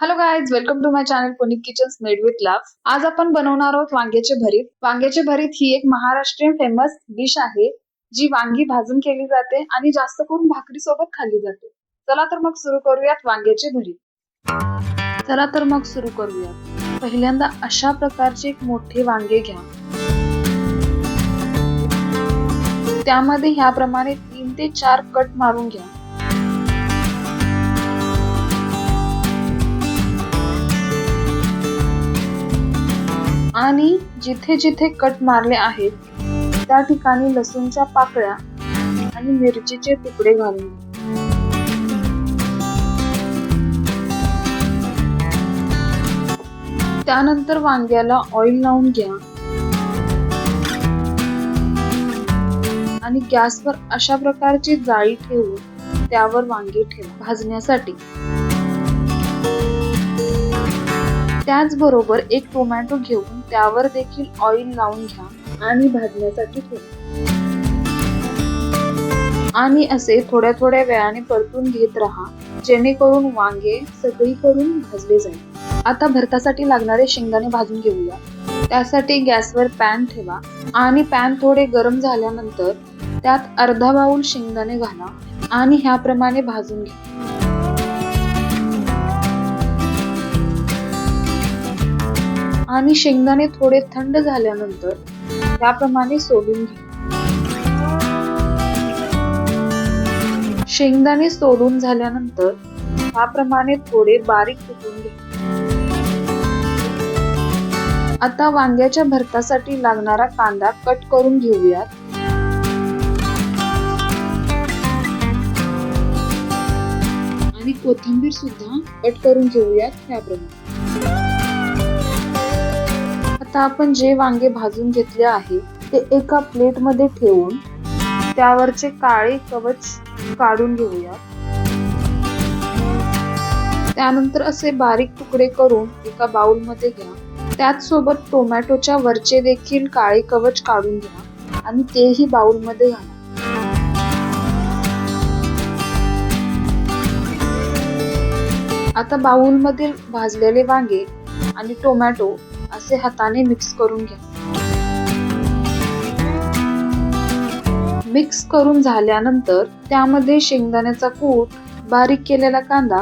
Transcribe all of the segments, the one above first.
Hello guys, welcome to my channel Punik kitchens made with love. आज आपण बनवणार आहोत वांग्याचे भरीत. वांग्याचे भरीत ही एक महाराष्ट्रीयन फेमस डिश आहे, जी वांगी भाजून केली जाते आणि जास्त करून भाकरी सोबत खाल्ली जाते. चला तर मग सुरू करूयात वांग्याचे भरीत. पहिल्यांदा अशा प्रकारचे एक मोठे वांगे घ्या. त्यामध्ये ह्याप्रमाणे 3 ते 4 कट मारून घ्या. आणि जिथे जिथे कट मारले आहेत त्या ठिकाणी लसूणच्या पाकळ्या आणि मिरचीचे तुकडे घालून. त्यानंतर वांग्याला ऑइल लावून घ्या आणि गॅसवर अशा प्रकारची जाळी ठेवून त्यावर वांगे ठेवा भाजण्यासाठी. त्याचबरोबर एक टोमॅटो घेऊन त्यावर देखील ऑइल लावून घ्या आणि भाजण्यासाठी ठेवा. आणि असे थोड्या थोड्या वेळाने परतून घेत राहा, जेणेकरून वांगे सगळीकडून भाजले जाईल. आता भरतासाठी लागणारे शेंगदाणे भाजून घेऊया. त्यासाठी गॅसवर पॅन ठेवा आणि पॅन थोडे गरम झाल्यानंतर त्यात अर्धा बाउल शेंगदाणे घाला आणि ह्याप्रमाणे भाजून घ्या. आणि शेंगदाणे थोडे थंड झाल्यानंतर त्याप्रमाणे सोडून घ्या. शेंगदाणे सोडून झाल्यानंतर त्याप्रमाणे थोडे बारीक कुटून घ्या. आता वांग्याच्या भरतासाठी लागणारा कांदा कट करून घेऊयात. आणि कोथिंबीर सुद्धा कट करून घेऊयात त्याप्रमाणे. आता आपण जे वांगे भाजून घेतले आहे ते एका प्लेट मध्ये ठेवून त्यावरचे काळे कवच काढून घेऊया. त्यानंतर असे बारीक तुकडे करून एका बाउल मध्ये घ्या. त्याच सोबत टोमॅटोच्या वरचे देखील काळे कवच काढून घ्या आणि तेही बाउल मध्ये घाला. आता बाउल मधील भाजलेले वांगे आणि टोमॅटो असे हाताने मिक्स करून घ्या. मिक्स करून झाल्यानंतर त्यामध्ये शेंगदाण्याचा कूट, बारीक केलेला कांदा,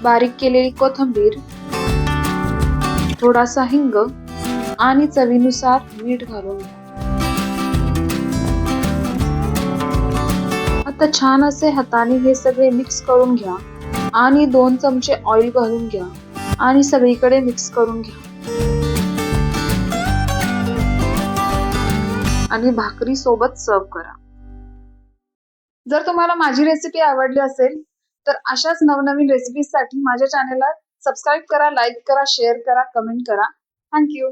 बारीक केलेली कोथिंबीर, थोडासा हिंग आणि चवीनुसार मीठ घालून घ्या. आता छान असे हाताने हे सगळे मिक्स करून घ्या आणि 2 चमचे ऑइल घालून घ्या आणि सगळीकडे मिक्स करून घ्या. आणि भाकरी सोबत सर्व करा. जर तुम्हाला माझी रेसिपी आवडली असेल तर अशाच नवनवीन रेसिपीज साठी माझ्या चॅनलला सबस्क्राईब करा, लाईक करा, शेअर करा, कमेंट करा. थँक्यू.